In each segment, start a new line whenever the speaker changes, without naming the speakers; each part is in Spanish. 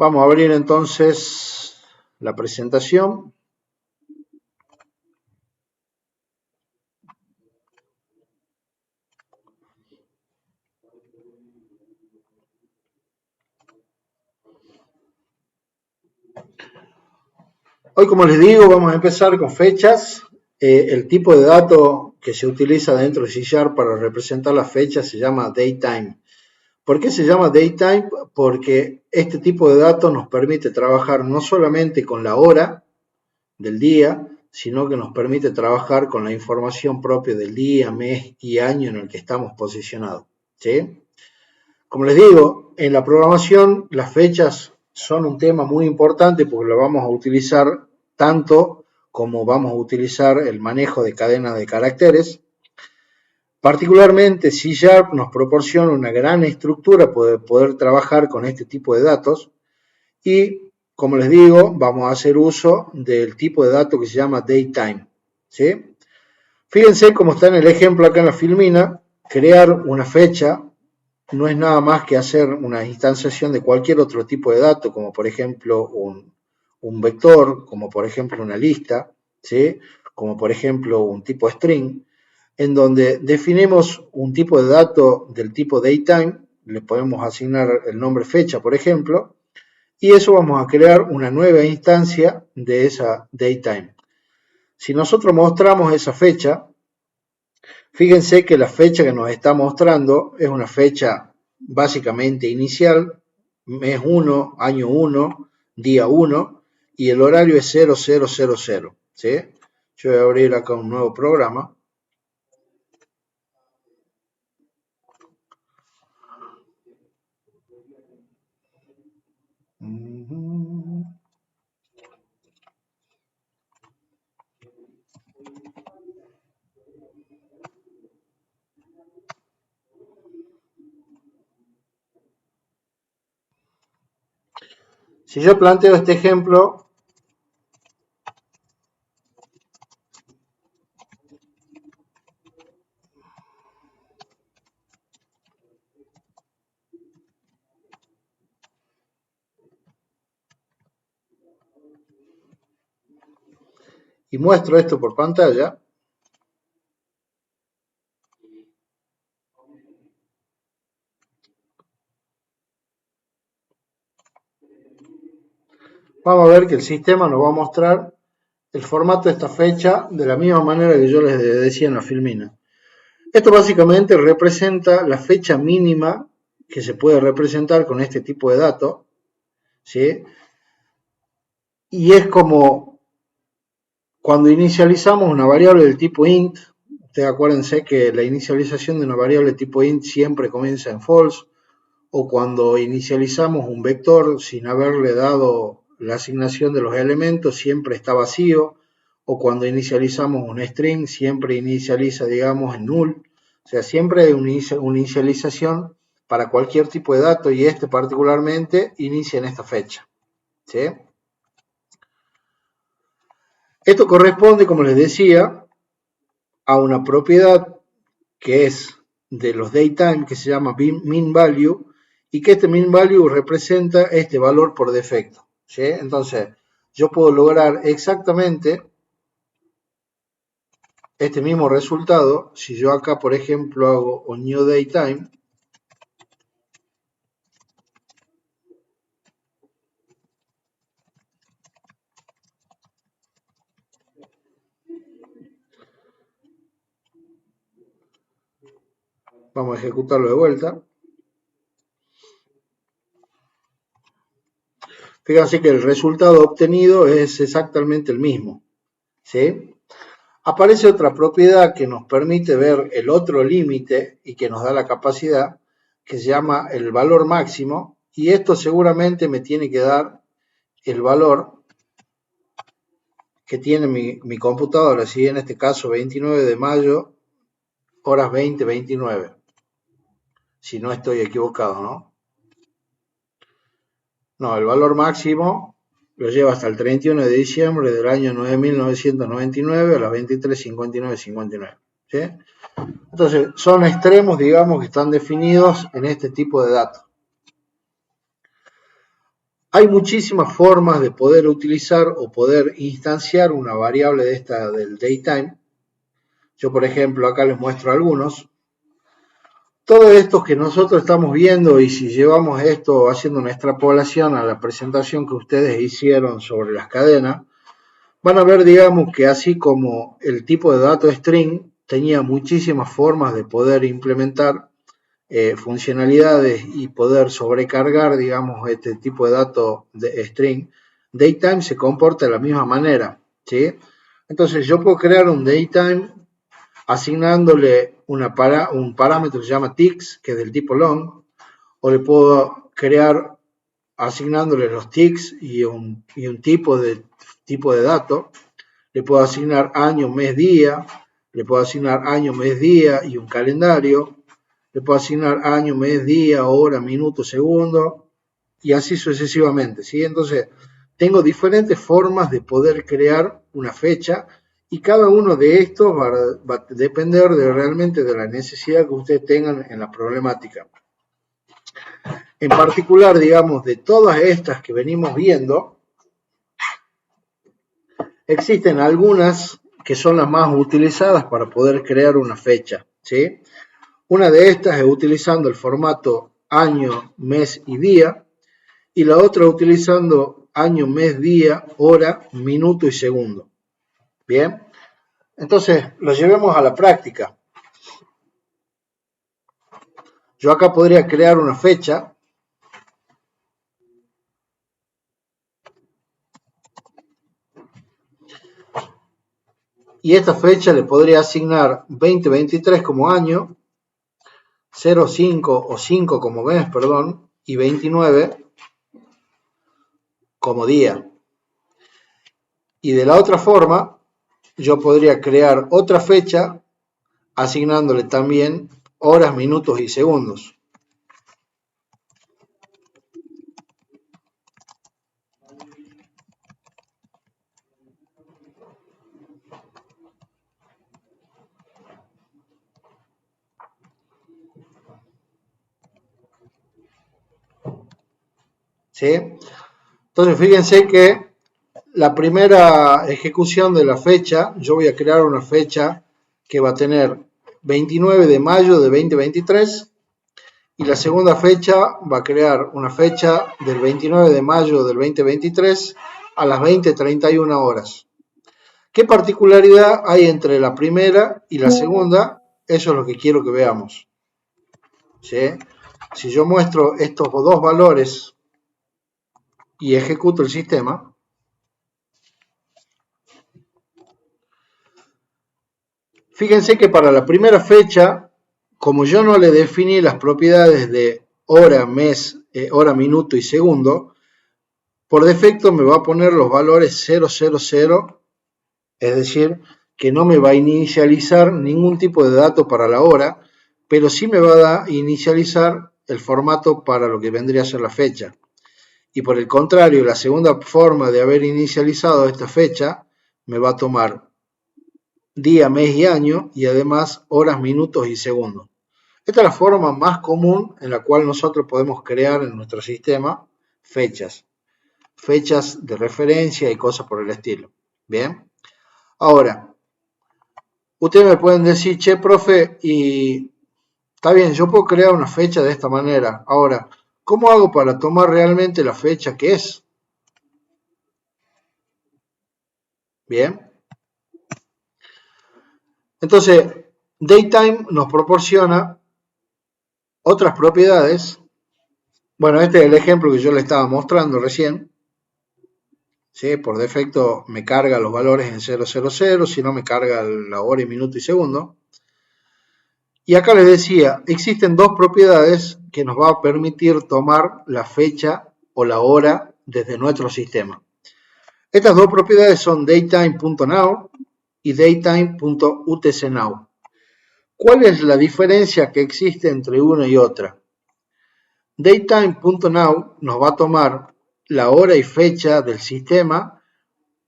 Vamos a abrir entonces la presentación. Hoy, como les digo, vamos a empezar con fechas. El tipo de dato que se utiliza dentro de C# para representar las fechas se llama datetime. ¿Por qué se llama datetime? Porque este tipo de datos nos permite trabajar no solamente con la hora del día, sino que nos permite trabajar con la información propia del día, mes y año en el que estamos posicionados, ¿sí? Como les digo, en la programación las fechas son un tema muy importante porque lo vamos a utilizar tanto como vamos a utilizar el manejo de cadenas de caracteres. Particularmente C# nos proporciona una gran estructura para poder trabajar con este tipo de datos y, como les digo, vamos a hacer uso del tipo de dato que se llama datetime, ¿sí? Fíjense cómo está en el ejemplo acá en la filmina, crear una fecha no es nada más que hacer una instanciación de cualquier otro tipo de dato, como por ejemplo un vector, como por ejemplo una lista, ¿sí? Como por ejemplo un tipo string, en donde definimos un tipo de dato del tipo datetime, le podemos asignar el nombre fecha, por ejemplo, y eso vamos a crear una nueva instancia de esa datetime. Si nosotros mostramos esa fecha, fíjense que la fecha que nos está mostrando es una fecha básicamente inicial, mes 1, año 1, día 1, y el horario es 0000, ¿sí? Yo voy a abrir acá un nuevo programa. Si yo planteo este ejemplo, y muestro esto por pantalla, vamos a ver que el sistema nos va a mostrar el formato de esta fecha de la misma manera que yo les decía en la filmina. Esto básicamente representa la fecha mínima que se puede representar con este tipo de datos, ¿sí? Y es como cuando inicializamos una variable del tipo int, ustedes acuérdense que la inicialización de una variable tipo int siempre comienza en false, o cuando inicializamos un vector sin haberle dado la asignación de los elementos siempre está vacío, o cuando inicializamos un string siempre inicializa, digamos, en null. O sea, siempre hay una inicialización para cualquier tipo de dato y este particularmente inicia en esta fecha, ¿sí? Esto corresponde, como les decía, a una propiedad que es de los datetime que se llama min value y que este min value representa este valor por defecto, ¿sí? Entonces, yo puedo lograr exactamente este mismo resultado si yo acá, por ejemplo, hago un new datetime. Vamos a ejecutarlo de vuelta. Fíjense que el resultado obtenido es exactamente el mismo, ¿sí? Aparece otra propiedad que nos permite ver el otro límite y que nos da la capacidad, que se llama el valor máximo, y esto seguramente me tiene que dar el valor que tiene mi computadora, ¿sí? En este caso 29 de mayo, horas 20:29, si no estoy equivocado, ¿no? No, el valor máximo lo lleva hasta el 31 de diciembre del año 9.999 a las 23:59:59, ¿sí? Entonces, son extremos, digamos, que están definidos en este tipo de datos. Hay muchísimas formas de poder utilizar o poder instanciar una variable de esta del datetime. Yo, por ejemplo, acá les muestro algunos. Todo esto que nosotros estamos viendo, y si llevamos esto haciendo una extrapolación a la presentación que ustedes hicieron sobre las cadenas, van a ver, digamos, que así como el tipo de dato string tenía muchísimas formas de poder implementar funcionalidades y poder sobrecargar, digamos, este tipo de dato de string, datetime se comporta de la misma manera, ¿sí? Entonces yo puedo crear un datetime asignándole un parámetro que se llama ticks, que es del tipo long, o le puedo crear asignándole los ticks y un tipo de dato. Le puedo asignar año, mes, día, le puedo asignar año, mes, día y un calendario, le puedo asignar año, mes, día, hora, minuto, segundo, y así sucesivamente, ¿sí? Entonces, tengo diferentes formas de poder crear una fecha y cada uno de estos va a depender realmente de la necesidad que ustedes tengan en la problemática. En particular, digamos, de todas estas que venimos viendo, existen algunas que son las más utilizadas para poder crear una fecha, ¿sí? Una de estas es utilizando el formato año, mes y día, y la otra utilizando año, mes, día, hora, minuto y segundo. Bien, entonces lo llevemos a la práctica. Yo acá podría crear una fecha. Y esta fecha le podría asignar 2023 como año, 05 o 5 como mes, perdón, y 29 como día. Y de la otra forma, yo podría crear otra fecha asignándole también horas, minutos y segundos. ¿Sí? Entonces, fíjense que la primera ejecución de la fecha, yo voy a crear una fecha que va a tener 29 de mayo de 2023 y la segunda fecha va a crear una fecha del 29 de mayo del 2023 a las 20:31 horas. ¿Qué particularidad hay entre la primera y la segunda? Eso es lo que quiero que veamos. ¿Sí? Si yo muestro estos dos valores y ejecuto el sistema, fíjense que para la primera fecha, como yo no le definí las propiedades de hora, mes, hora, minuto y segundo, por defecto me va a poner los valores 000, es decir, que no me va a inicializar ningún tipo de dato para la hora, pero sí me va a inicializar el formato para lo que vendría a ser la fecha. Y por el contrario, la segunda forma de haber inicializado esta fecha me va a tomar día, mes y año, y además horas, minutos y segundos. Esta es la forma más común en la cual nosotros podemos crear en nuestro sistema fechas de referencia y cosas por el estilo. Bien, ahora, ustedes me pueden decir, che, profe, y está bien, yo puedo crear una fecha de esta manera. Ahora, ¿cómo hago para tomar realmente la fecha que es? Bien. Entonces, datetime nos proporciona otras propiedades. Bueno, este es el ejemplo que yo le estaba mostrando recién. ¿Sí? Por defecto me carga los valores en 000, si no me carga la hora y minuto y segundo. Y acá les decía, existen dos propiedades que nos va a permitir tomar la fecha o la hora desde nuestro sistema. Estas dos propiedades son datetime.now y datetime.utcnow. ¿Cuál es la diferencia que existe entre una y otra? Datetime.now nos va a tomar la hora y fecha del sistema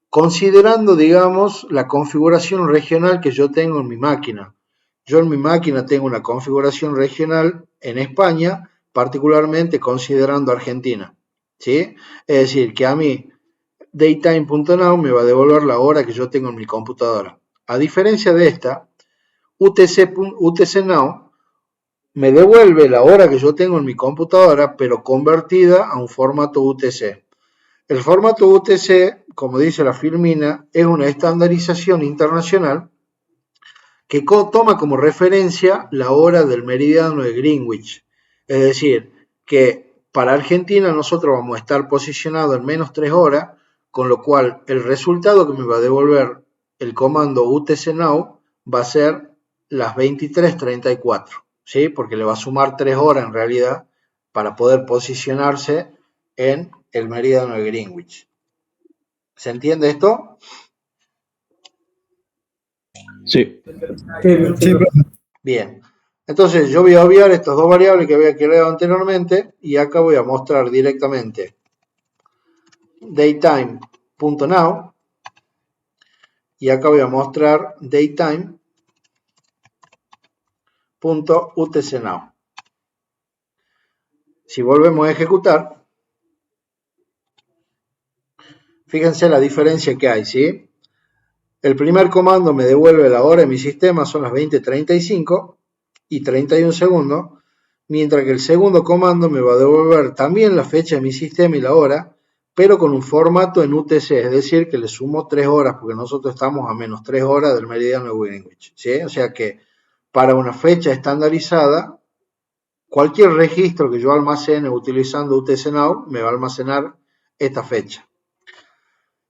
considerando, digamos, la configuración regional que yo tengo en mi máquina. Yo en mi máquina tengo una configuración regional en España, particularmente considerando Argentina. ¿sí? Es decir, que a mí datetime.now me va a devolver la hora que yo tengo en mi computadora. A diferencia de esta, UTC Now me devuelve la hora que yo tengo en mi computadora, pero convertida a un formato UTC. El formato UTC, como dice la Filmina, es una estandarización internacional que toma como referencia la hora del meridiano de Greenwich. Es decir, que para Argentina nosotros vamos a estar posicionados en menos 3 horas, con lo cual el resultado que me va a devolver el comando UTC Now va a ser las 23:34, ¿sí? Porque le va a sumar 3 horas en realidad para poder posicionarse en el meridiano de Greenwich. ¿Se entiende esto?
Sí.
Sí,
Bien. Entonces yo voy a obviar estas dos variables que había creado anteriormente y acá voy a mostrar directamente datetime.now y acá voy a mostrar datetime.utcnow. Si volvemos a ejecutar, fíjense la diferencia que hay, ¿sí? El primer comando me devuelve la hora en mi sistema, son las 20:35 y 31 segundos, mientras que el segundo comando me va a devolver también la fecha de mi sistema y la hora, pero con un formato en UTC, es decir, que le sumo 3 horas, porque nosotros estamos a menos 3 horas del meridiano de Greenwich, ¿sí? O sea que para una fecha estandarizada, cualquier registro que yo almacene utilizando UTC Now me va a almacenar esta fecha.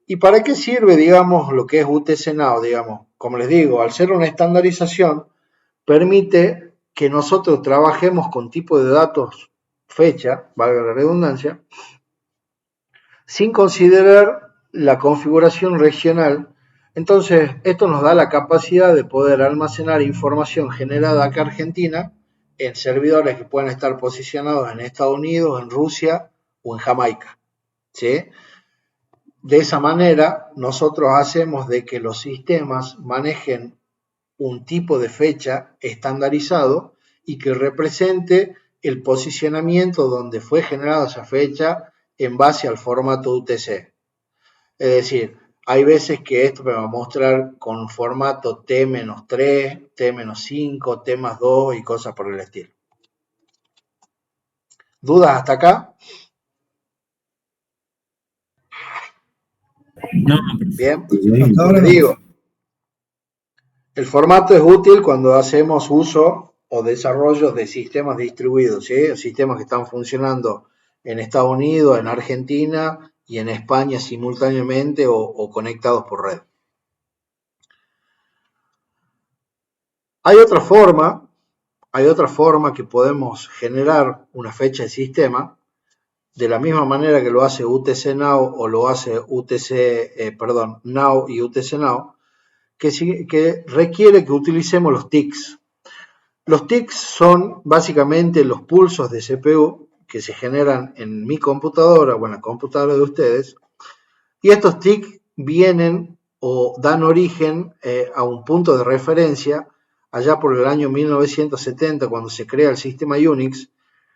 ¿Y para qué sirve, digamos, lo que es UTC Now? Digamos, como les digo, al ser una estandarización, permite que nosotros trabajemos con tipo de datos fecha, valga la redundancia, sin considerar la configuración regional. Entonces, esto nos da la capacidad de poder almacenar información generada acá en Argentina en servidores que pueden estar posicionados en Estados Unidos, en Rusia o en Jamaica, ¿sí? De esa manera, nosotros hacemos de que los sistemas manejen un tipo de fecha estandarizado y que represente el posicionamiento donde fue generada esa fecha en base al formato UTC. Es decir, hay veces que esto me va a mostrar con formato T-3, T-5, T+2 y cosas por el estilo. ¿Dudas hasta acá?
No.
Bien, como les digo, el formato es útil cuando hacemos uso o desarrollo de sistemas distribuidos, ¿sí? Sistemas que están funcionando en Estados Unidos, en Argentina y en España simultáneamente o conectados por red. Hay otra forma que podemos generar una fecha de sistema de la misma manera que lo hace UTC Now o lo hace Now y UTC Now, que requiere que utilicemos los ticks. Los ticks son básicamente los pulsos de CPU que se generan en mi computadora o en la computadora de ustedes, y estos ticks vienen o dan origen a un punto de referencia allá por el año 1970, cuando se crea el sistema Unix.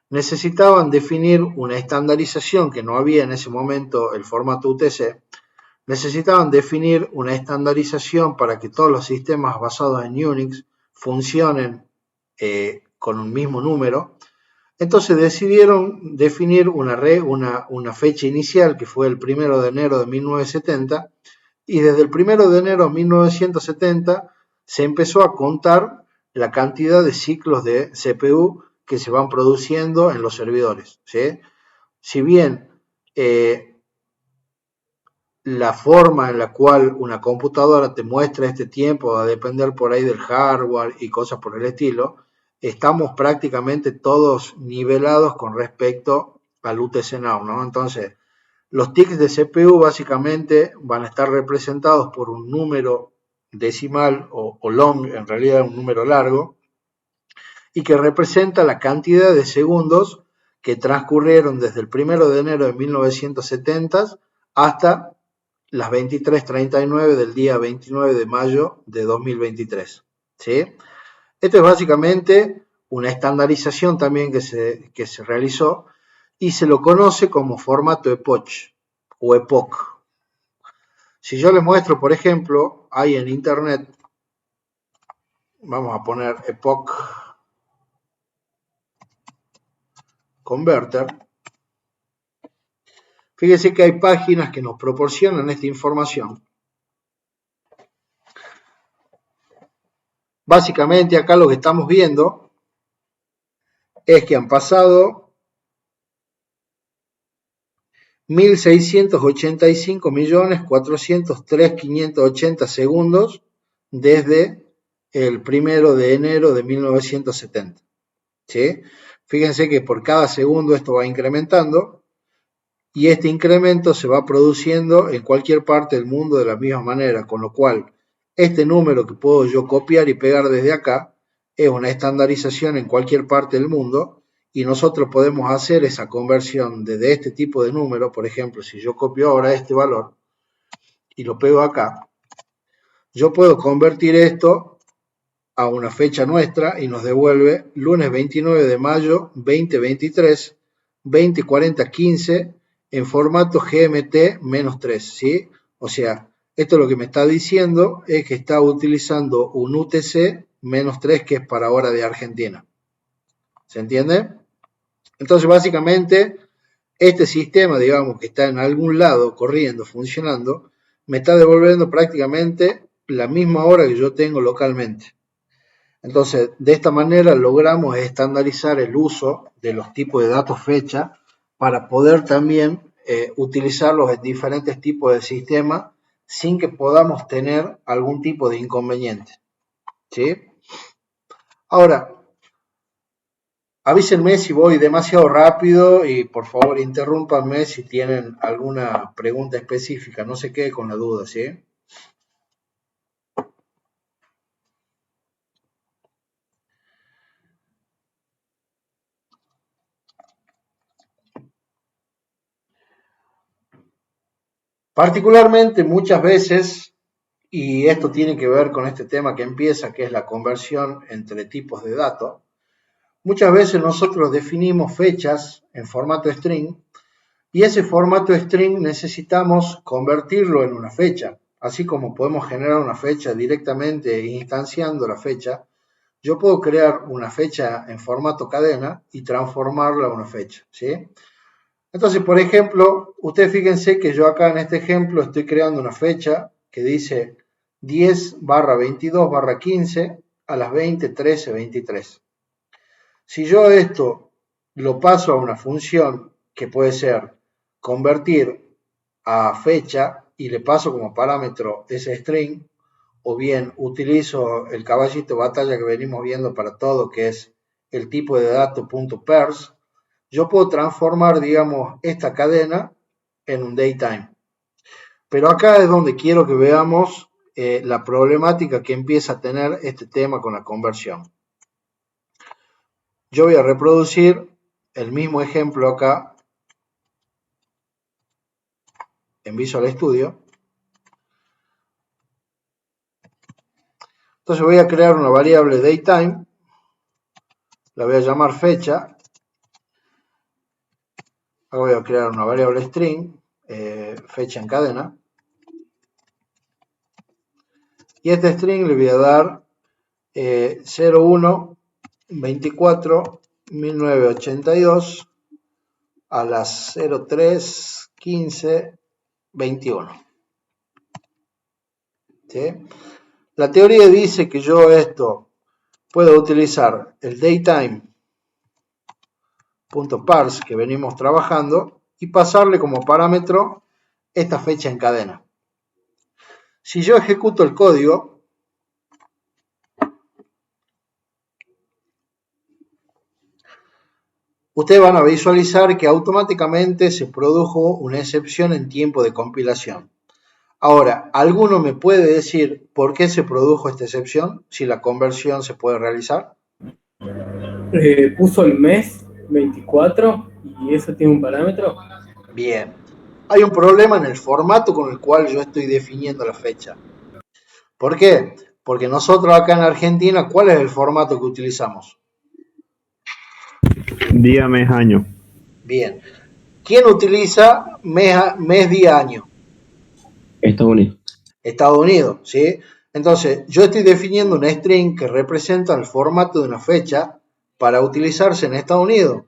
Necesitaban definir una estandarización que no había en ese momento el formato UTC. Necesitaban definir una estandarización para que todos los sistemas basados en Unix funcionen con un mismo número. Entonces decidieron definir una fecha inicial que fue el 1 de enero de 1970, y desde el 1 de enero de 1970 se empezó a contar la cantidad de ciclos de CPU que se van produciendo en los servidores, ¿sí? Si bien la forma en la cual una computadora te muestra este tiempo va a depender por ahí del hardware y cosas por el estilo, estamos prácticamente todos nivelados con respecto al UTC Now, ¿no? Entonces, los ticks de CPU básicamente van a estar representados por un número decimal o long, en realidad un número largo, y que representa la cantidad de segundos que transcurrieron desde el 1 de enero de 1970 hasta las 23:39 del día 29 de mayo de 2023. ¿Sí? Esto es básicamente una estandarización también que se realizó, y se lo conoce como formato epoch o epoch. Si yo les muestro, por ejemplo, hay en internet, vamos a poner epoch converter. Fíjense que hay páginas que nos proporcionan esta información. Básicamente acá lo que estamos viendo es que han pasado 1.685.403.580 segundos desde el 1 de enero de 1970. ¿Sí? Fíjense que por cada segundo esto va incrementando y este incremento se va produciendo en cualquier parte del mundo de la misma manera, con lo cual este número que puedo yo copiar y pegar desde acá es una estandarización en cualquier parte del mundo y nosotros podemos hacer esa conversión desde este tipo de número. Por ejemplo, si yo copio ahora este valor y lo pego acá, yo puedo convertir esto a una fecha nuestra y nos devuelve lunes 29 de mayo 2023, 20:40:15 en formato GMT-3, ¿sí? O sea, esto lo que me está diciendo es que está utilizando un UTC-3 que es para hora de Argentina. ¿Se entiende? Entonces, básicamente, este sistema, digamos, que está en algún lado corriendo, funcionando, me está devolviendo prácticamente la misma hora que yo tengo localmente. Entonces, de esta manera logramos estandarizar el uso de los tipos de datos fecha para poder también utilizarlos en diferentes tipos de sistemas sin que podamos tener algún tipo de inconveniente. ¿Sí? Ahora, avísenme si voy demasiado rápido y por favor interrúmpanme si tienen alguna pregunta específica, no se quede con la duda, ¿sí? Particularmente muchas veces, y esto tiene que ver con este tema que empieza, que es la conversión entre tipos de datos, muchas veces nosotros definimos fechas en formato string y ese formato string necesitamos convertirlo en una fecha. Así como podemos generar una fecha directamente instanciando la fecha, yo puedo crear una fecha en formato cadena y transformarla a una fecha, ¿sí? Entonces, por ejemplo, ustedes fíjense que yo acá en este ejemplo estoy creando una fecha que dice 10/22/15 a las 20:13:23. Si yo esto lo paso a una función que puede ser convertir a fecha y le paso como parámetro ese string, o bien utilizo el caballito de batalla que venimos viendo para todo, que es el tipo de dato.pers, yo puedo transformar, digamos, esta cadena en un datetime. Pero acá es donde quiero que veamos la problemática que empieza a tener este tema con la conversión. Yo voy a reproducir el mismo ejemplo acá en Visual Studio. Entonces voy a crear una variable datetime, la voy a llamar fecha. Ahora voy a crear una variable string, fecha en cadena. Y a este string le voy a dar 01/24/1982 a las 03:15:21. ¿Sí? La teoría dice que yo esto puedo utilizar el datetime.parse que venimos trabajando y pasarle como parámetro esta fecha en cadena. Si yo ejecuto el código, ustedes van a visualizar que automáticamente se produjo una excepción en tiempo de compilación. Ahora, ¿alguno me puede decir por qué se produjo esta excepción? Si la conversión se puede realizar.
Puso el mes 24 y eso tiene un parámetro.
Bien. Hay un problema en el formato con el cual yo estoy definiendo la fecha. ¿Por qué? Porque nosotros acá en Argentina, ¿cuál es el formato que utilizamos?
Día, mes, año.
Bien. ¿Quién utiliza mes, día, año?
Estados Unidos.
Estados Unidos, ¿sí? Entonces, yo estoy definiendo una string que representa el formato de una fecha para utilizarse en Estados Unidos,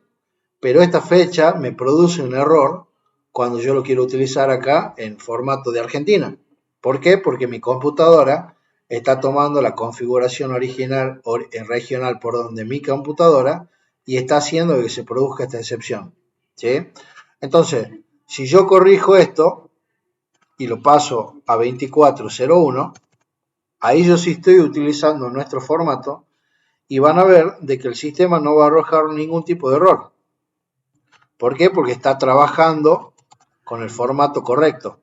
pero esta fecha me produce un error cuando yo lo quiero utilizar acá en formato de Argentina. ¿Por qué? Porque mi computadora está tomando la configuración original regional por donde mi computadora y está haciendo que se produzca esta excepción, ¿sí? Entonces, si yo corrijo esto y lo paso a 2401, ahí yo sí estoy utilizando nuestro formato y van a ver de que el sistema no va a arrojar ningún tipo de error. ¿Por qué? Porque está trabajando con el formato correcto.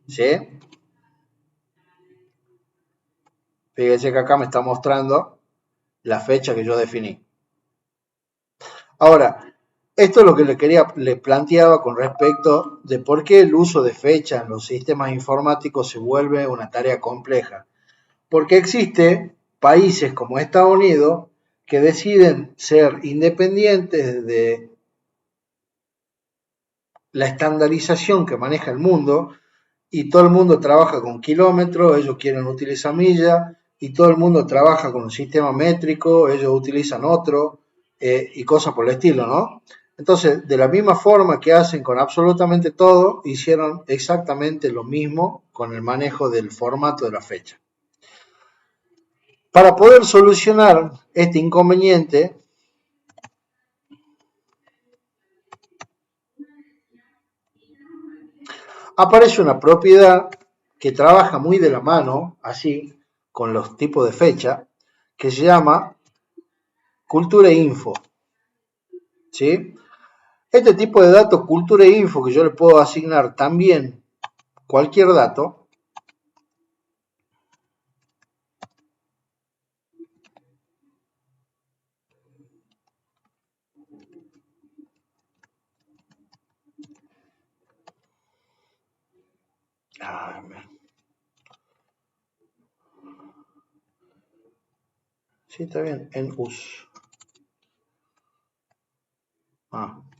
¿Sí? Fíjense que acá me está mostrando la fecha que yo definí. Ahora, esto es lo que le planteaba con respecto de por qué el uso de fecha en los sistemas informáticos se vuelve una tarea compleja. Porque existe países como Estados Unidos que deciden ser independientes de la estandarización que maneja el mundo y todo el mundo trabaja con kilómetros, ellos quieren utilizar millas y todo el mundo trabaja con un sistema métrico, ellos utilizan otro y cosas por el estilo, ¿no? Entonces, de la misma forma que hacen con absolutamente todo, hicieron exactamente lo mismo con el manejo del formato de la fecha. Para poder solucionar este inconveniente, aparece una propiedad que trabaja muy de la mano, así, con los tipos de fecha, que se llama cultura e info. ¿Sí? Este tipo de datos, cultura e info, que yo le puedo asignar también cualquier dato, sí, está bien, en us.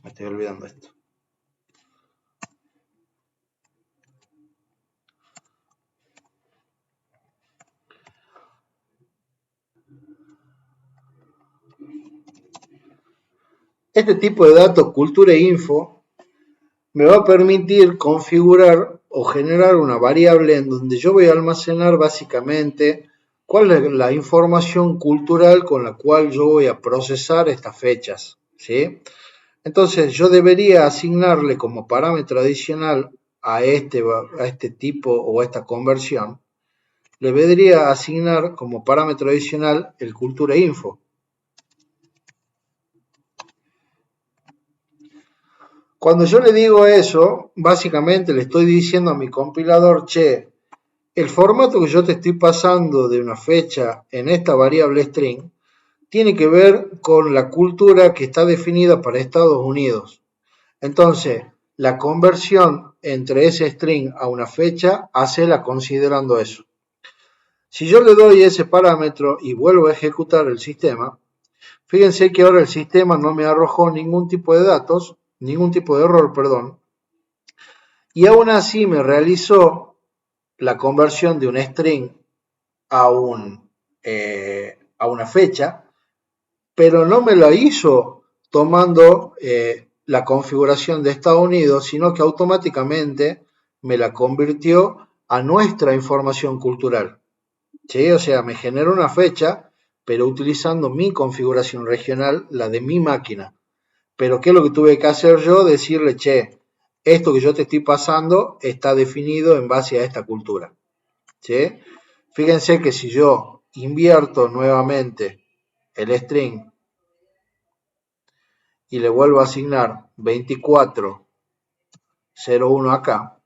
Me estoy olvidando esto. Este tipo de datos, cultura e info, me va a permitir configurar o generar una variable en donde yo voy a almacenar básicamente cuál es la información cultural con la cual yo voy a procesar estas fechas, ¿sí? Entonces yo debería asignarle como parámetro adicional a este tipo o a esta conversión, le debería asignar como parámetro adicional el cultura info. Cuando yo le digo eso, básicamente le estoy diciendo a mi compilador, che, el formato que yo te estoy pasando de una fecha en esta variable string tiene que ver con la cultura que está definida para Estados Unidos. Entonces, la conversión entre ese string a una fecha, hacela considerando eso. Si yo le doy ese parámetro y vuelvo a ejecutar el sistema, fíjense que ahora el sistema no me arrojó ningún tipo de datos, ningún tipo de error, perdón, y aún así me realizó la conversión de un string a una fecha, pero no me la hizo tomando la configuración de Estados Unidos, sino que automáticamente me la convirtió a nuestra información cultural. ¿Sí? O sea, me generó una fecha, pero utilizando mi configuración regional, la de mi máquina. Pero ¿qué es lo que tuve que hacer yo? Decirle, che, esto que yo te estoy pasando está definido en base a esta cultura. ¿Sí? Fíjense que si yo invierto nuevamente el string y le vuelvo a asignar 2401 acá,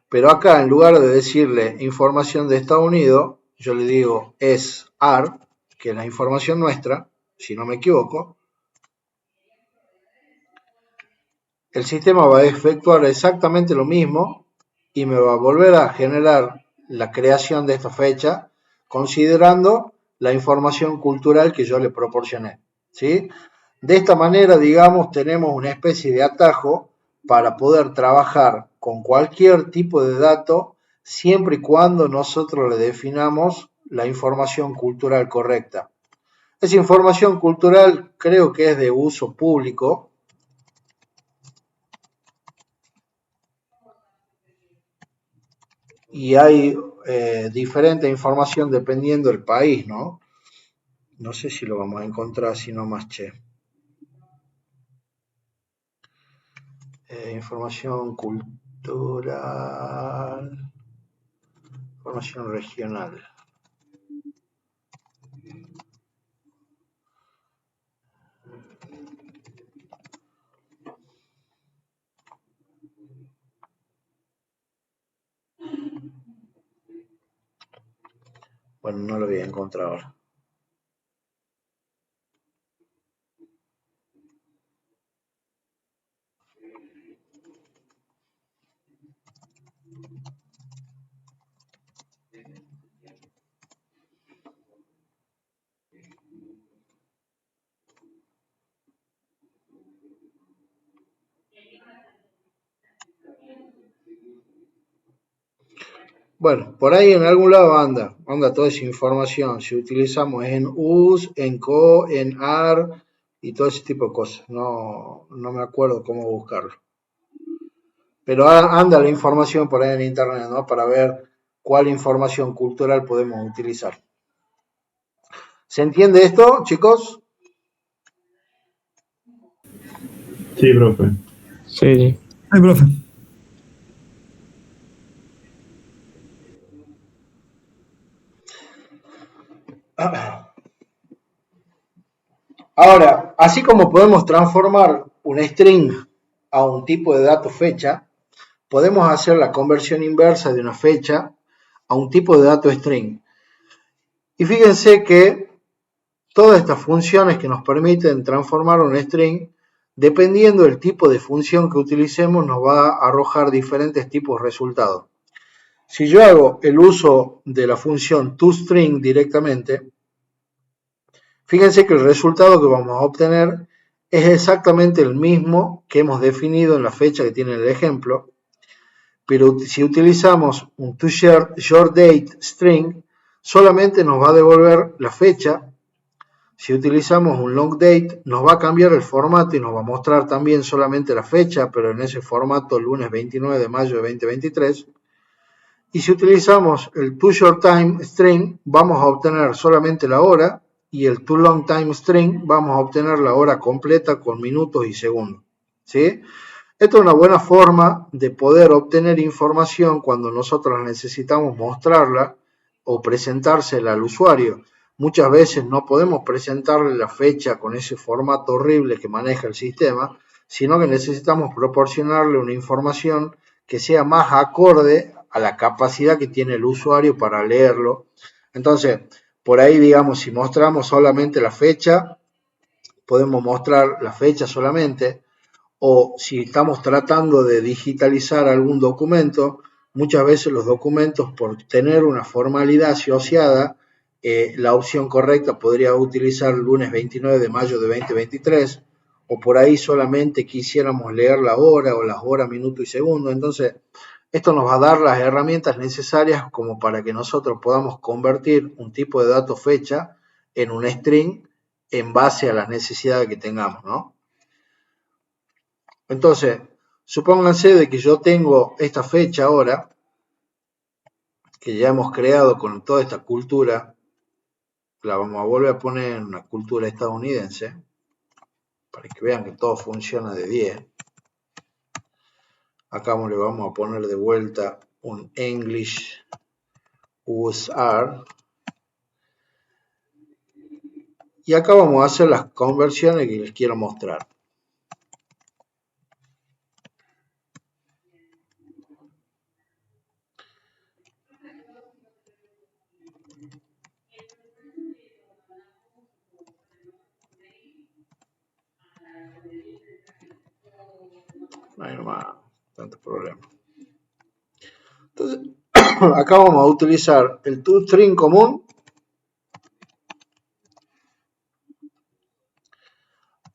pero acá en lugar de decirle información de Estados Unidos, yo le digo es AR, que es la información nuestra, si no me equivoco. El sistema va a efectuar exactamente lo mismo y me va a volver a generar la creación de esta fecha, considerando la información cultural que yo le proporcioné, ¿sí? De esta manera, digamos, tenemos una especie de atajo para poder trabajar con cualquier tipo de dato siempre y cuando nosotros le definamos la información cultural correcta. Esa información cultural creo que es de uso público. Y hay diferente información dependiendo del país, ¿no? No sé si lo vamos a encontrar así nomás, che. Información cultural, información regional. Bueno, no lo voy a encontrar ahora. Bueno, por ahí en algún lado anda toda esa información. Si utilizamos en US, en CO, en AR y todo ese tipo de cosas. No me acuerdo cómo buscarlo. Pero anda la información por ahí en internet, ¿no? Para ver cuál información cultural podemos utilizar. ¿Se entiende esto, chicos?
Sí, profe.
Sí.
Ay, profe.
Ahora, así como podemos transformar un string a un tipo de dato fecha, podemos hacer la conversión inversa de una fecha a un tipo de dato string. Y fíjense que todas estas funciones que nos permiten transformar un string, dependiendo del tipo de función que utilicemos, nos va a arrojar diferentes tipos de resultados. Si yo hago el uso de la función toString directamente, fíjense que el resultado que vamos a obtener es exactamente el mismo que hemos definido en la fecha que tiene el ejemplo, pero si utilizamos un toShortDateString, solamente nos va a devolver la fecha. Si utilizamos un longDate, nos va a cambiar el formato y nos va a mostrar también solamente la fecha, pero en ese formato lunes 29 de mayo de 2023. Y si utilizamos el toShortTimeString, vamos a obtener solamente la hora, y el toLongTimeString vamos a obtener la hora completa con minutos y segundos, ¿sí? Esta es una buena forma de poder obtener información cuando nosotros necesitamos mostrarla o presentársela al usuario. Muchas veces no podemos presentarle la fecha con ese formato horrible que maneja el sistema, sino que necesitamos proporcionarle una información que sea más acorde a la capacidad que tiene el usuario para leerlo. Entonces, por ahí, digamos, si mostramos solamente la fecha, podemos mostrar la fecha solamente. O si estamos tratando de digitalizar algún documento, muchas veces los documentos, por tener una formalidad asociada, la opción correcta podría utilizar lunes 29 de mayo de 2023, o por ahí solamente quisiéramos leer la hora o las horas, minutos y segundos. Entonces, esto nos va a dar las herramientas necesarias como para que nosotros podamos convertir un tipo de dato fecha en un string en base a las necesidades que tengamos, ¿no? Entonces, supónganse de que yo tengo esta fecha ahora, que ya hemos creado con toda esta cultura, la vamos a volver a poner en una cultura estadounidense, para que vean que todo funciona de 10. Acá le vamos a poner de vuelta un English USR. Y acá vamos a hacer las conversiones que les quiero mostrar. No hay más tanto problema. Entonces, acá vamos a utilizar el toString común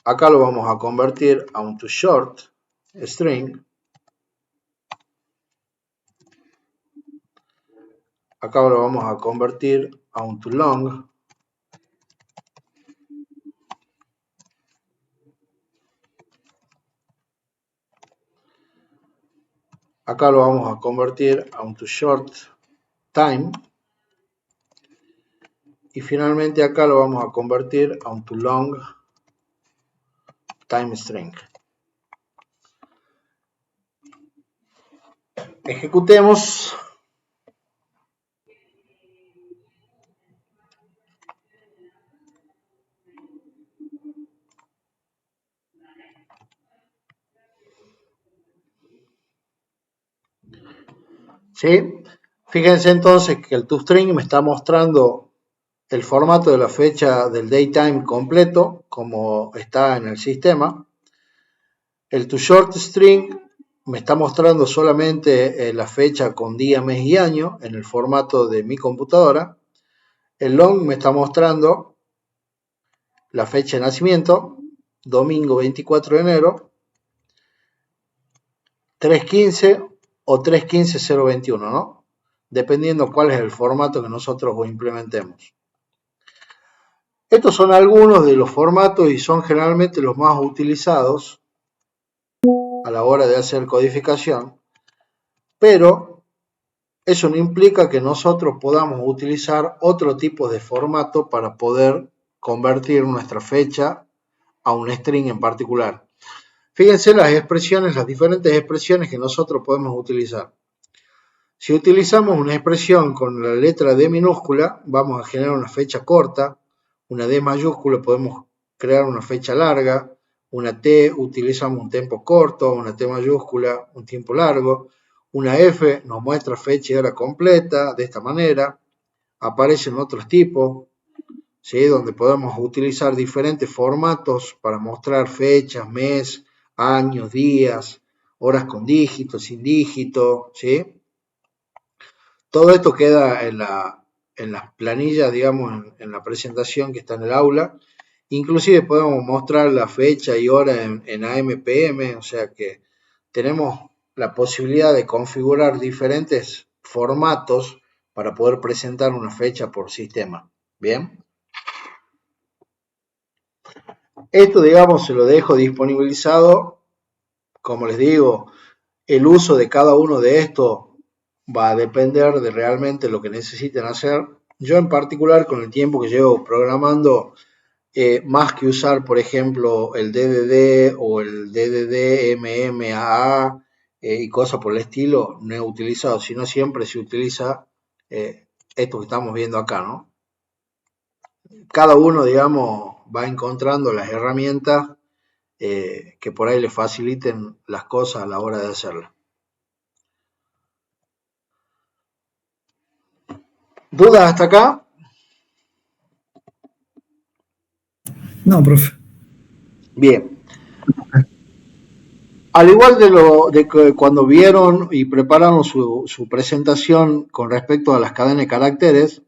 Acá lo vamos a convertir a un toShort string. Acá lo vamos a convertir a un toLong. Acá lo vamos a convertir a un toShort time. Y finalmente acá lo vamos a convertir a un toLong time string. Ejecutemos. ¿Sí? Fíjense entonces que el toString me está mostrando el formato de la fecha del datetime completo, como está en el sistema. El toShortString me está mostrando solamente la fecha con día, mes y año en el formato de mi computadora. El long me está mostrando la fecha de nacimiento, domingo 24 de enero, 315 o 315-021, ¿no? Dependiendo cuál es el formato que nosotros implementemos. Estos son algunos de los formatos y son generalmente los más utilizados a la hora de hacer codificación, pero eso no implica que nosotros podamos utilizar otro tipo de formato para poder convertir nuestra fecha a un string en particular. Fíjense las expresiones, las diferentes expresiones que nosotros podemos utilizar. Si utilizamos una expresión con la letra D minúscula, vamos a generar una fecha corta. Una D mayúscula podemos crear una fecha larga. Una T utilizamos un tiempo corto, una T mayúscula un tiempo largo. Una F nos muestra fecha y hora completa, de esta manera. Aparecen otros tipos, ¿sí? Donde podemos utilizar diferentes formatos para mostrar fechas, mes, años, días, horas con dígito, sin dígito, ¿sí? Todo esto queda en las planillas, digamos, en la presentación que está en el aula. Inclusive podemos mostrar la fecha y hora en AM/PM, o sea que tenemos la posibilidad de configurar diferentes formatos para poder presentar una fecha por sistema. Bien. Esto, digamos, se lo dejo disponibilizado. Como les digo, el uso de cada uno de estos va a depender de realmente lo que necesiten hacer. Yo en particular, con el tiempo que llevo programando, más que usar, por ejemplo, el DDD o el DDD MMAA y cosas por el estilo, no he utilizado, sino siempre se utiliza esto que estamos viendo acá, ¿no? Cada uno, digamos, va encontrando las herramientas que por ahí le faciliten las cosas a la hora de hacerlas. ¿Dudas hasta acá?
No, profe.
Bien. Al igual de que cuando vieron y prepararon su presentación con respecto a las cadenas de caracteres,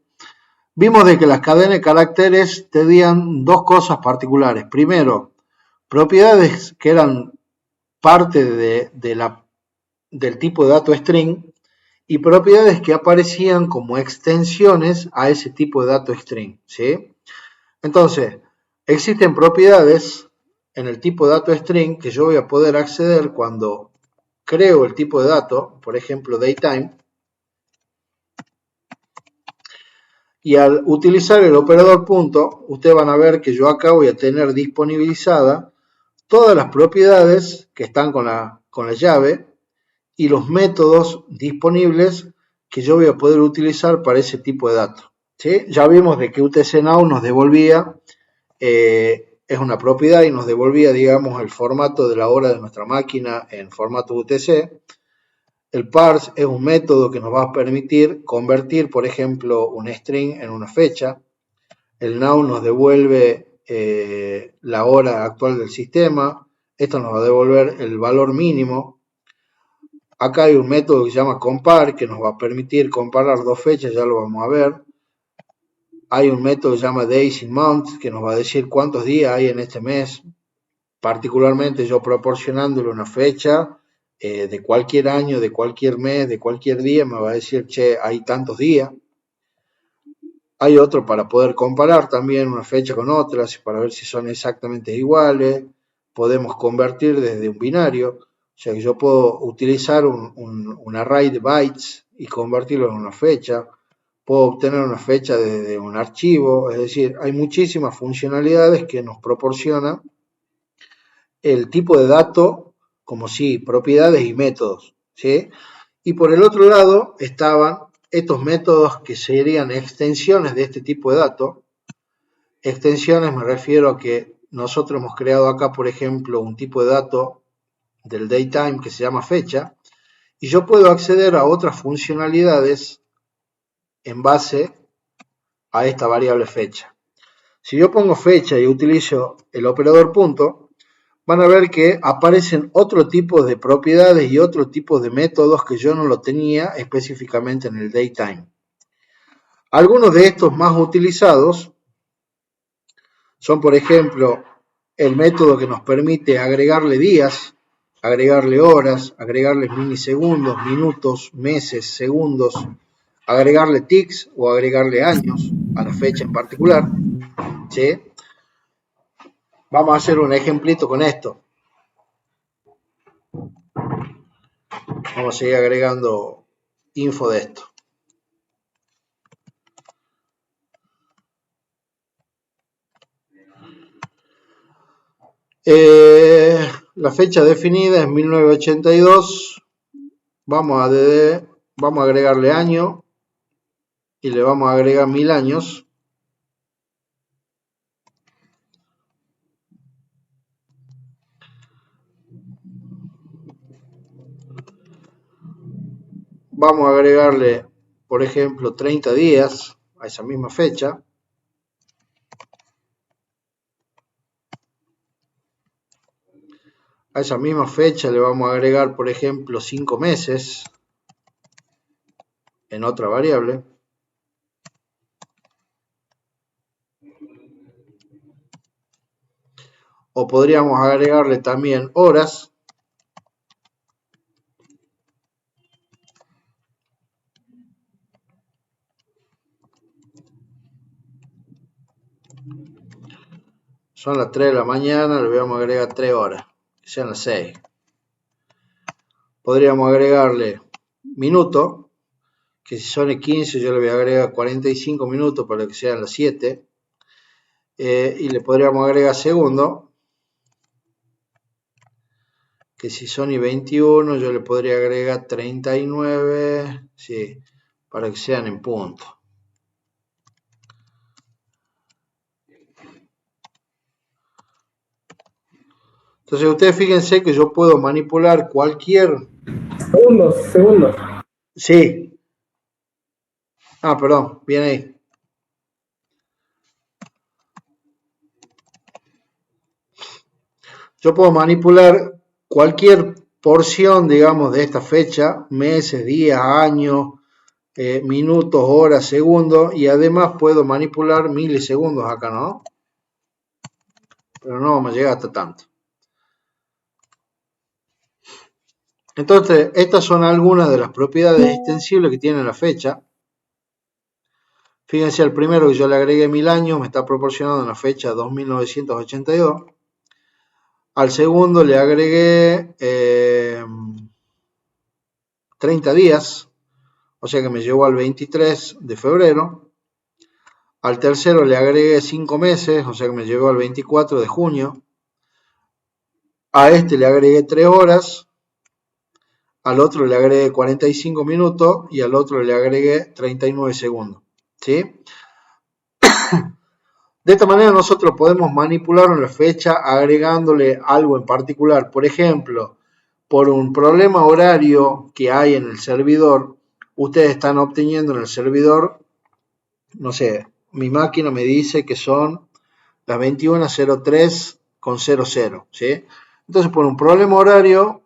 vimos de que las cadenas de caracteres tenían dos cosas particulares. Primero, propiedades que eran parte del tipo de dato string y propiedades que aparecían como extensiones a ese tipo de dato string, ¿sí? Entonces, existen propiedades en el tipo de dato string que yo voy a poder acceder cuando creo el tipo de dato, por ejemplo, datetime, y al utilizar el operador punto, ustedes van a ver que yo acá voy a tener disponibilizada todas las propiedades que están con la llave y los métodos disponibles que yo voy a poder utilizar para ese tipo de datos, ¿sí? Ya vimos de que UTC-Now nos devolvía, es una propiedad y nos devolvía, digamos, el formato de la hora de nuestra máquina en formato UTC. El parse es un método que nos va a permitir convertir, por ejemplo, un string en una fecha. El now nos devuelve la hora actual del sistema. Esto nos va a devolver el valor mínimo. Acá hay un método que se llama compare, que nos va a permitir comparar dos fechas, ya lo vamos a ver. Hay un método que se llama days in months, que nos va a decir cuántos días hay en este mes. particularmente yo proporcionándole una fecha de cualquier año, de cualquier mes, de cualquier día, me va a decir, che, hay tantos días. Hay otro para poder comparar también una fecha con otras, para ver si son exactamente iguales. Podemos convertir desde un binario, o sea que yo puedo utilizar un array de bytes y convertirlo en una fecha. Puedo obtener una fecha desde un archivo, es decir, hay muchísimas funcionalidades que nos proporciona el tipo de dato, como sí, propiedades y métodos, ¿sí? Y por el otro lado estaban estos métodos que serían extensiones de este tipo de datos. Extensiones me refiero a que nosotros hemos creado acá, por ejemplo, un tipo de dato del datetime que se llama fecha, y yo puedo acceder a otras funcionalidades en base a esta variable fecha. Si yo pongo fecha y utilizo el operador punto, van a ver que aparecen otro tipo de propiedades y otro tipo de métodos que yo no lo tenía específicamente en el datetime. Algunos de estos más utilizados son, por ejemplo, el método que nos permite agregarle días, agregarle horas, agregarle milisegundos, minutos, meses, segundos, agregarle ticks o agregarle años a la fecha en particular, ¿sí? Vamos a hacer un ejemplito con esto. Vamos a seguir agregando info de esto. La fecha definida es 1982. Vamos a agregarle año y le vamos a agregar 1000 años. Vamos a agregarle, por ejemplo, 30 días a esa misma fecha. A esa misma fecha le vamos a agregar, por ejemplo, 5 meses en otra variable. O podríamos agregarle también horas. Son las 3 de la mañana, le vamos a agregar 3 horas, que sean las 6. Podríamos agregarle minuto, que si son 15 yo le voy a agregar 45 minutos para que sean las 7. Y le podríamos agregar segundo, que si son y 21 yo le podría agregar 39, sí, para que sean en punto. Entonces ustedes fíjense que yo puedo manipular cualquier...
Segundos.
Sí. Ah, perdón, bien ahí. Yo puedo manipular cualquier porción, digamos, de esta fecha, meses, días, años, minutos, horas, segundos, y además puedo manipular milisegundos acá, ¿no? Pero no vamos a llegar hasta tanto. Entonces, estas son algunas de las propiedades extensibles que tiene la fecha. Fíjense, el primero que yo le agregué 1000 años me está proporcionando una fecha 2982. Al segundo le agregué 30 días, o sea que me llevó al 23 de febrero. Al tercero le agregué 5 meses, o sea que me llevó al 24 de junio. A este le agregué 3 horas. Al otro le agregué 45 minutos y al otro le agregué 39 segundos. ¿Sí? De esta manera nosotros podemos manipular una fecha agregándole algo en particular. Por ejemplo, por un problema horario que hay en el servidor, ustedes están obteniendo en el servidor, no sé, mi máquina me dice que son las 21:03:00, ¿sí? Entonces, por un problema horario,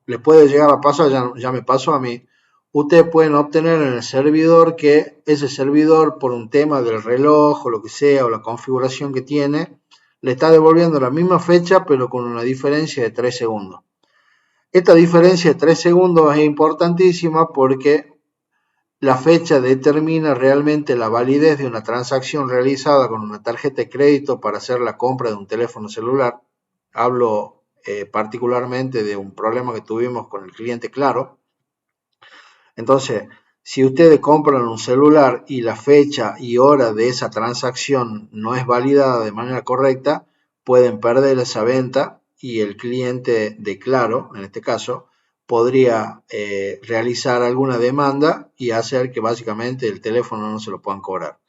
les puede llegar a pasar, ya me pasó a mí, ustedes pueden obtener en el servidor que ese servidor, por un tema del reloj o lo que sea, o la configuración que tiene, le está devolviendo la misma fecha, pero con una diferencia de 3 segundos. Esta diferencia de 3 segundos es importantísima porque la fecha determina realmente la validez de una transacción realizada con una tarjeta de crédito para hacer la compra de un teléfono celular. Hablo particularmente de un problema que tuvimos con el cliente Claro. Entonces, si ustedes compran un celular y la fecha y hora de esa transacción no es validada de manera correcta, pueden perder esa venta y el cliente de Claro, en este caso, podría realizar alguna demanda y hacer que básicamente el teléfono no se lo puedan cobrar.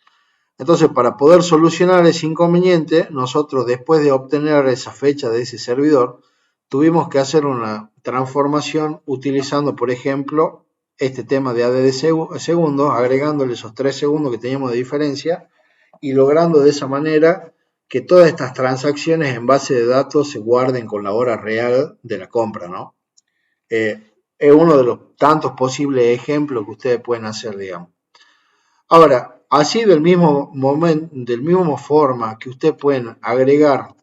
Entonces, para poder solucionar ese inconveniente, nosotros después de obtener esa fecha de ese servidor, tuvimos que hacer una transformación utilizando, por ejemplo, este tema de ADD segundos, agregándole esos 3 segundos que teníamos de diferencia y logrando de esa manera que todas estas transacciones en base de datos se guarden con la hora real de la compra, ¿no? Es uno de los tantos posibles ejemplos que ustedes pueden hacer, digamos. Ahora, así del mismo forma que ustedes pueden agregar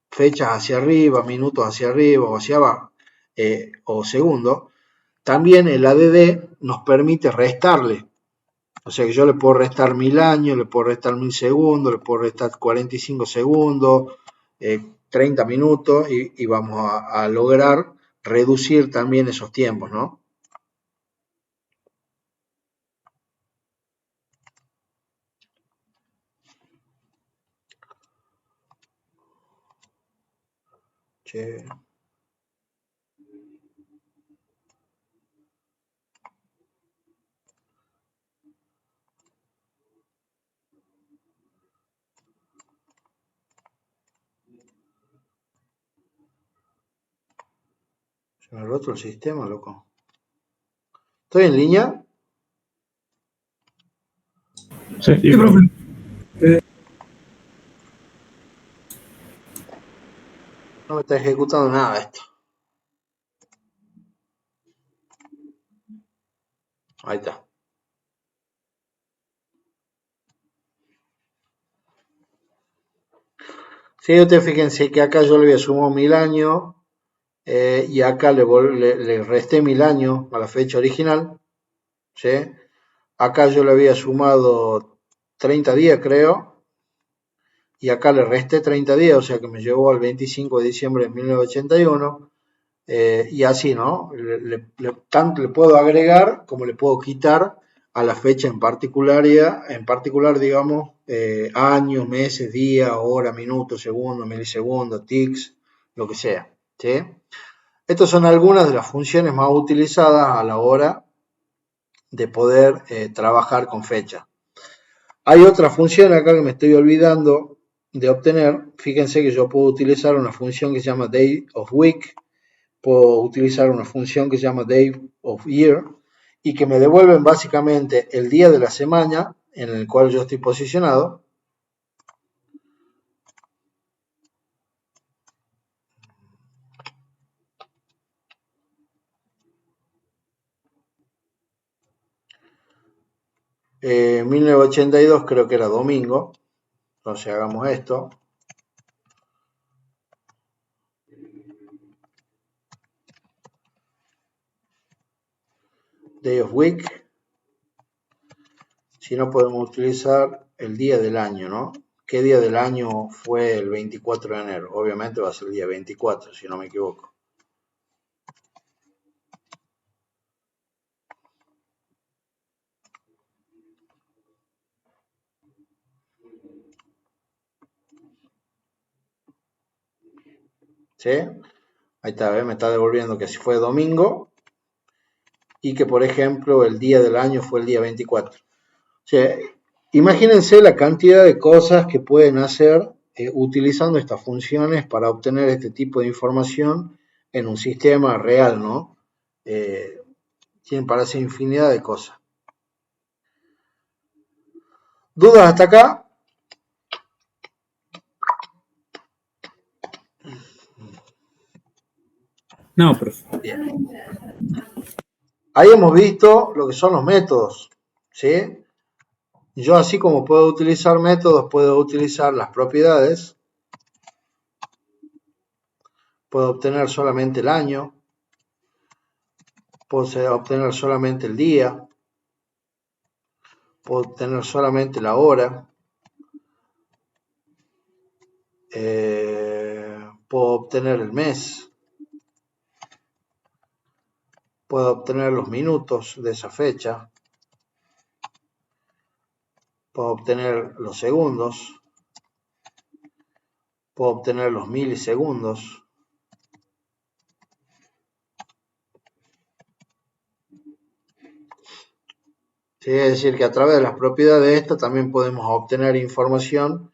fechas hacia arriba, minutos hacia arriba o hacia abajo, o segundos, también el ADD nos permite restarle. O sea que yo le puedo restar 1000 años, le puedo restar 1000 segundos, le puedo restar 45 segundos, 30 minutos y vamos a lograr reducir también esos tiempos, ¿no? Che. Se me ha roto el sistema, loco. ¿Estoy en línea?
Sí,
Sí, profe.
No me está ejecutando nada esto. Ahí está. Sí, ustedes fíjense que acá yo le había sumado 1000 años y acá le resté 1000 años a la fecha original. ¿Sí? Acá yo le había sumado 30 días, creo, y acá le resté 30 días, o sea que me llevó al 25 de diciembre de 1981, y así, ¿no? Tanto le puedo agregar como le puedo quitar a la fecha en particular, digamos, años, meses, días, horas, minutos, segundos, milisegundos, tics, lo que sea, ¿sí? Estas son algunas de las funciones más utilizadas a la hora de poder trabajar con fecha. Hay otra función acá que me estoy olvidando de obtener. Fíjense que yo puedo utilizar una función que se llama Day of Week, puedo utilizar una función que se llama Day of Year y que me devuelven básicamente el día de la semana en el cual yo estoy posicionado. En 1982 creo que era domingo, entonces hagamos esto. Day of Week. Si no, podemos utilizar el día del año, ¿no? ¿Qué día del año fue el 24 de enero? Obviamente va a ser el día 24, si no me equivoco. ¿Sí? Ahí está, ¿ves? Me está devolviendo que si fue domingo y que, por ejemplo, el día del año fue el día 24. O sea, imagínense la cantidad de cosas que pueden hacer utilizando estas funciones para obtener este tipo de información en un sistema real, ¿no? Tienen para hacer infinidad de cosas. ¿Dudas hasta acá?
No, profe.
Bien. Ahí hemos visto lo que son los métodos, ¿sí? Yo así como puedo utilizar métodos, puedo utilizar las propiedades puedo obtener solamente el año, puedo obtener solamente el día, puedo obtener solamente la hora, puedo obtener el mes, puedo obtener los minutos de esa fecha, puedo obtener los segundos, puedo obtener los milisegundos, ¿sí? Es decir, que a través de las propiedades de esta también podemos obtener información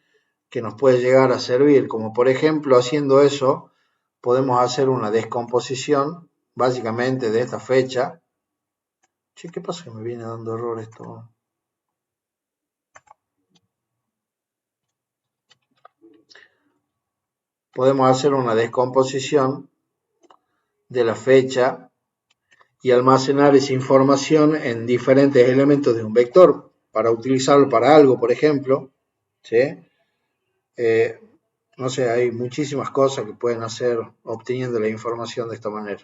que nos puede llegar a servir, como por ejemplo haciendo eso podemos hacer una descomposición básicamente de esta fecha. Che, ¿qué pasa que me viene dando error esto? Podemos hacer una descomposición de la fecha y almacenar esa información en diferentes elementos de un vector para utilizarlo para algo, por ejemplo, ¿sí? No sé, hay muchísimas cosas que pueden hacer obteniendo la información de esta manera.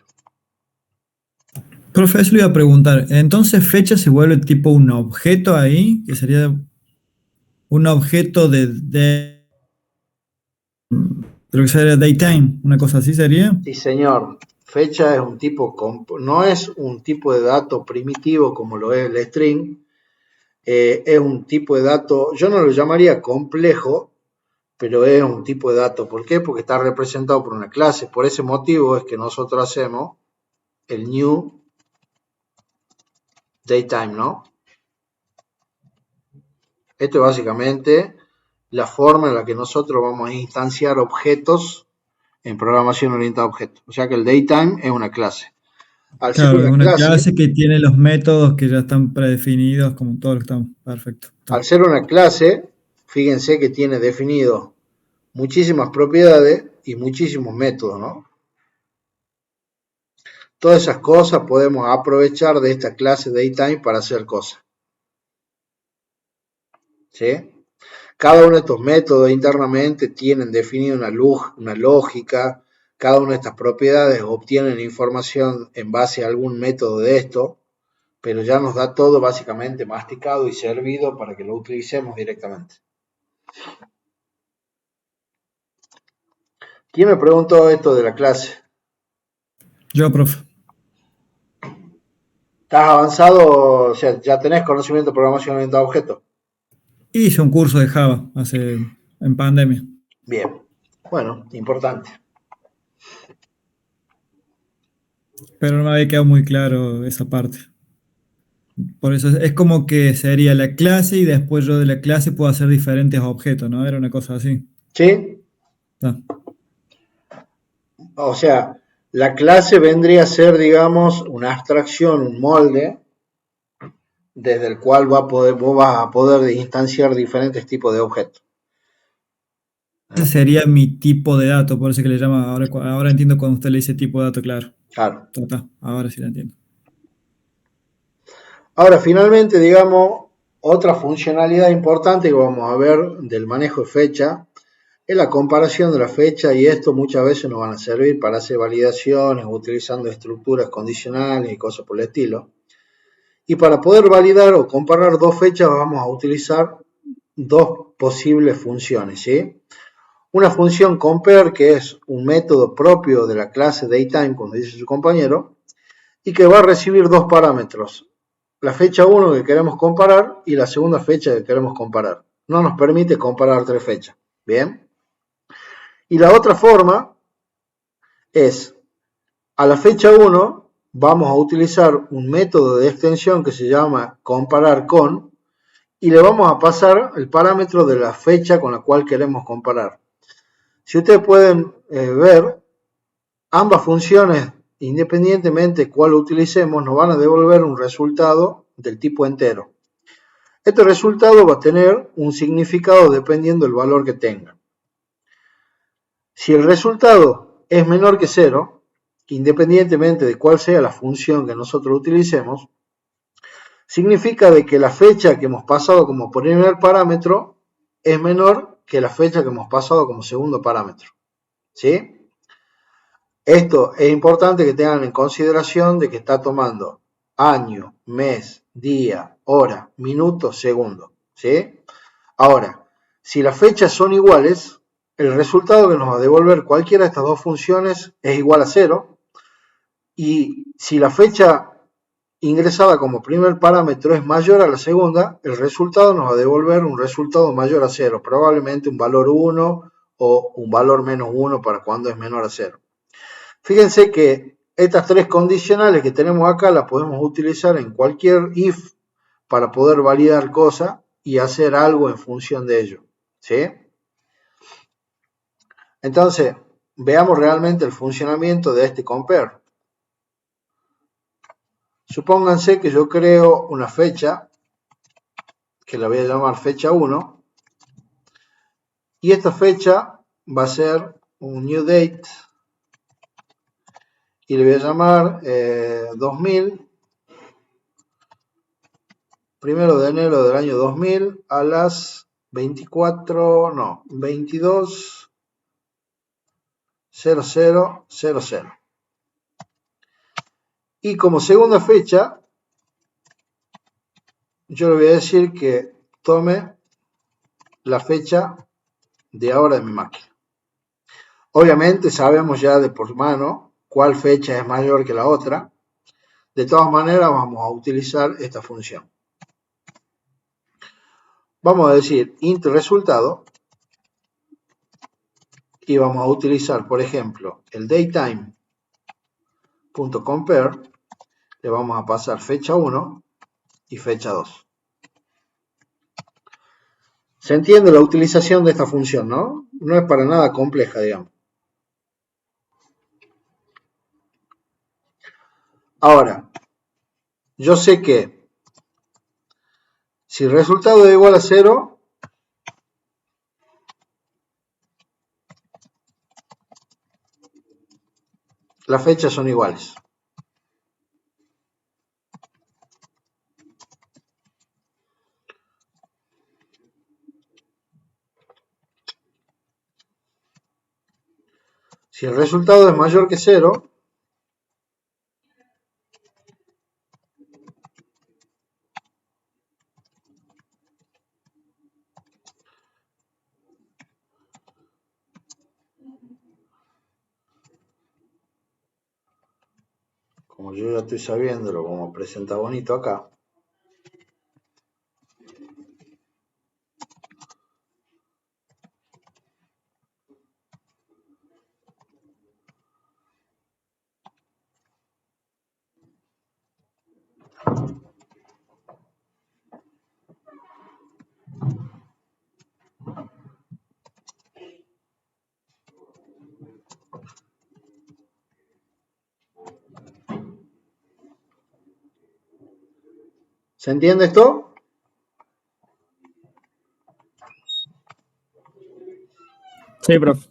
Profe, eso le iba a preguntar. Entonces, fecha se vuelve tipo un objeto ahí, que sería un objeto de lo que sería datetime, una cosa así sería.
Sí, señor. Fecha es un tipo, no es un tipo de dato primitivo como lo es el string, es un tipo de dato, yo no lo llamaría complejo, pero es un tipo de dato. ¿Por qué? Porque está representado por una clase. Por ese motivo es que nosotros hacemos el new datetime, ¿no? Esto es básicamente la forma en la que nosotros vamos a instanciar objetos en programación orientada a objetos. O sea que el datetime es una clase. Al ser
Claro, es una
clase
clase que tiene los métodos que ya están predefinidos, como todos los que estamos. Perfecto.
Al ser una clase, fíjense que tiene definido muchísimas propiedades y muchísimos métodos, ¿no? Todas esas cosas podemos aprovechar de esta clase datetime para hacer cosas. ¿Sí? Cada uno de estos métodos internamente tienen definido una lógica. Cada una de estas propiedades obtienen información en base a algún método de esto, pero ya nos da todo básicamente masticado y servido para que lo utilicemos directamente. ¿Quién me preguntó esto de la clase?
Yo, profe.
¿Estás avanzado? O sea, ¿ya tenés conocimiento de programación orientada a objetos?
Hice un curso de Java en pandemia.
Bien. Bueno, importante.
Pero no me había quedado muy claro esa parte. Por eso es como que sería la clase y después yo de la clase puedo hacer diferentes objetos, ¿no? Era una cosa así.
¿Sí?
Está.
O sea, la clase vendría a ser, digamos, una abstracción, un molde, desde el cual vos vas a poder instanciar diferentes tipos de objetos.
Ese sería mi tipo de dato, por eso que le llama, ahora entiendo cuando usted le dice tipo de dato, claro.
Claro.
Está, ahora sí lo entiendo.
Ahora, finalmente, digamos, otra funcionalidad importante que vamos a ver del manejo de fecha es la comparación de la fecha, y esto muchas veces nos van a servir para hacer validaciones utilizando estructuras condicionales y cosas por el estilo. Y para poder validar o comparar dos fechas vamos a utilizar dos posibles funciones, ¿sí? Una función compare, que es un método propio de la clase datetime, como dice su compañero, y que va a recibir dos parámetros: la fecha 1 que queremos comparar y la segunda fecha que queremos comparar. No nos permite comparar tres fechas. Bien. Y la otra forma es, a la fecha 1 vamos a utilizar un método de extensión que se llama comparar con, y le vamos a pasar el parámetro de la fecha con la cual queremos comparar. Si ustedes pueden ver, ambas funciones, independientemente de cuál utilicemos, nos van a devolver un resultado del tipo entero. Este resultado va a tener un significado dependiendo del valor que tenga. Si el resultado es menor que 0, independientemente de cuál sea la función que nosotros utilicemos, significa de que la fecha que hemos pasado como primer parámetro es menor que la fecha que hemos pasado como segundo parámetro. ¿Sí? Esto es importante que tengan en consideración de que está tomando año, mes, día, hora, minuto, segundo, ¿sí? Ahora, si las fechas son iguales, el resultado que nos va a devolver cualquiera de estas dos funciones es igual a 0, y si la fecha ingresada como primer parámetro es mayor a la segunda, el resultado nos va a devolver un resultado mayor a 0, probablemente un valor 1 o un valor menos 1 para cuando es menor a 0. Fíjense que estas tres condicionales que tenemos acá las podemos utilizar en cualquier if para poder validar cosas y hacer algo en función de ello, ¿sí? Entonces, veamos realmente el funcionamiento de este compare. Supónganse que yo creo una fecha, que la voy a llamar fecha 1, y esta fecha va a ser un new date, y le voy a llamar 2000, primero de enero del año 2000 a las 22:00:00. Y como segunda fecha, yo le voy a decir que tome la fecha de ahora de mi máquina. Obviamente sabemos ya de por mano cuál fecha es mayor que la otra. De todas maneras vamos a utilizar esta función. Vamos a decir int resultado y vamos a utilizar, por ejemplo, el datetime.compare. Le vamos a pasar fecha 1 y fecha 2. ¿Se entiende la utilización de esta función, no? No es para nada compleja, digamos. Ahora, yo sé que si el resultado es igual a 0, las fechas son iguales. Si el resultado es mayor que 0, como yo ya estoy sabiéndolo, como presenta bonito acá, ¿se entiende esto?
Sí, profe.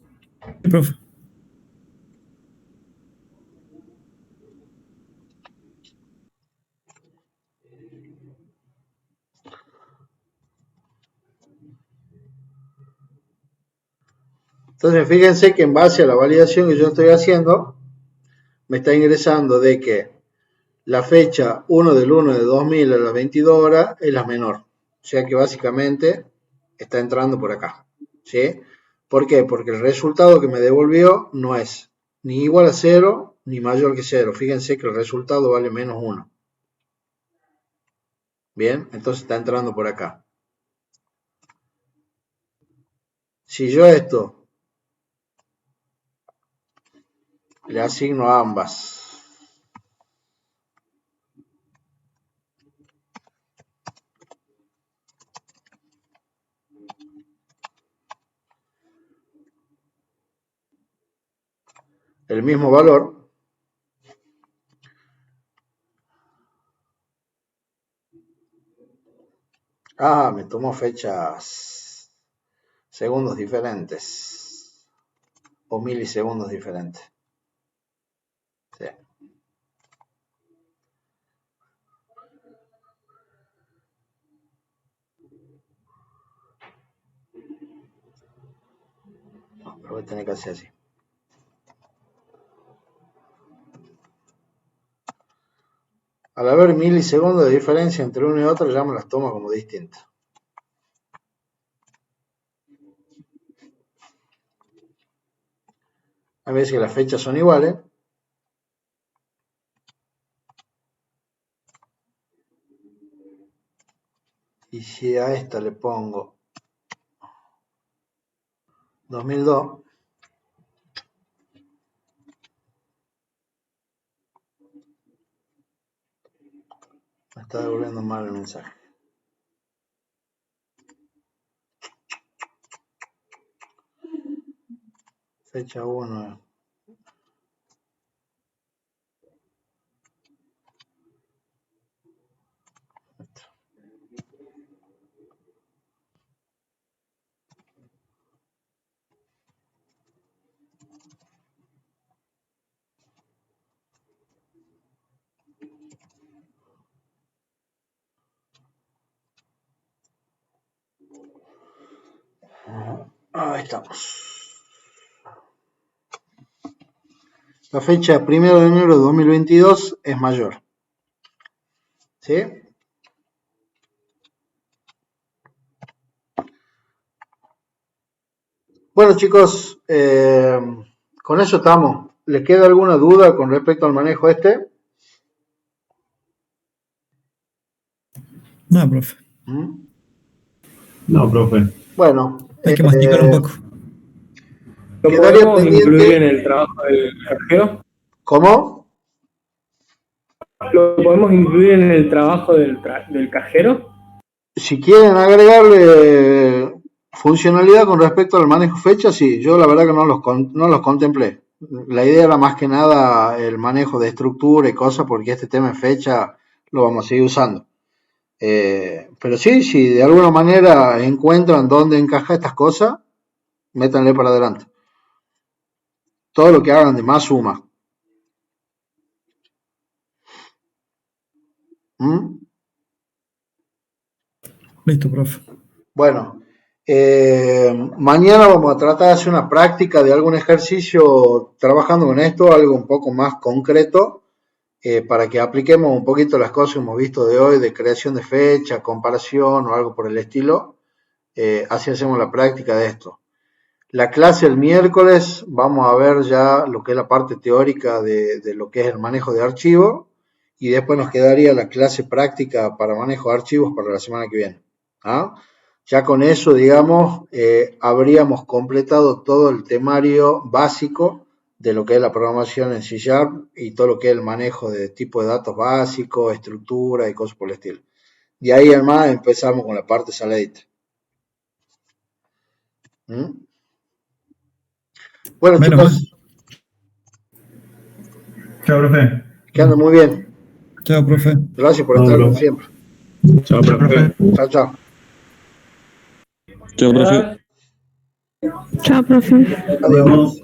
Sí, profe.
Entonces, fíjense que en base a la validación que yo estoy haciendo, me está ingresando de que la fecha 1 del 1 de 2000 a las 22 horas es la menor. O sea que básicamente está entrando por acá, ¿sí? ¿Por qué? Porque el resultado que me devolvió no es ni igual a 0 ni mayor que 0. Fíjense que el resultado vale menos 1. Bien, entonces está entrando por acá. Si yo esto le asigno a ambas el mismo valor, me tomó fechas, segundos diferentes o milisegundos diferentes. Sí. No, pero voy a tener que hacer así. al haber milisegundos de diferencia entre uno y otro, ya me las toma como distintas. A veces que las fechas son iguales. Y si a esta le pongo 2002, me está devolviendo mal el mensaje. Fecha 1. Ahí estamos. La fecha 1 de enero de 2022 es mayor. ¿Sí? Bueno, chicos, con eso estamos. ¿Les queda alguna duda con respecto al manejo este?
No, profe.
No, profe.
Bueno.
Hay que masticar un poco.
¿Lo
Quedaría
podemos
pendiente.
incluir en el trabajo del cajero?
¿Cómo?
¿Lo podemos incluir en el trabajo del cajero?
Si quieren agregarle funcionalidad con respecto al manejo fecha, sí. Yo la verdad que no los contemplé. La idea era más que nada el manejo de estructura y cosas, porque este tema de fecha lo vamos a seguir usando. Pero sí, si de alguna manera encuentran dónde encaja estas cosas, métanle para adelante. Todo lo que hagan de más suma.
Listo, profe.
Bueno, mañana vamos a tratar de hacer una práctica de algún ejercicio trabajando con esto, algo un poco más concreto, para que apliquemos un poquito las cosas que hemos visto de hoy, de creación de fecha, comparación o algo por el estilo. Así hacemos la práctica de esto. La clase el miércoles vamos a ver ya lo que es la parte teórica de lo que es el manejo de archivos, y después nos quedaría la clase práctica para manejo de archivos para la semana que viene. ¿Ah? Ya con eso, digamos, habríamos completado todo el temario básico de lo que es la programación en C# y todo lo que es el manejo de tipo de datos básicos, estructura y cosas por el estilo. De ahí además empezamos con la parte saladita. Bueno,
Menos
chicos.
Chao, profe.
Que anden muy bien.
Chao, profe.
Gracias por estar como siempre.
Chao, profe.
Chao, chao.
Chao, profe.
Chao, profe.
Adiós.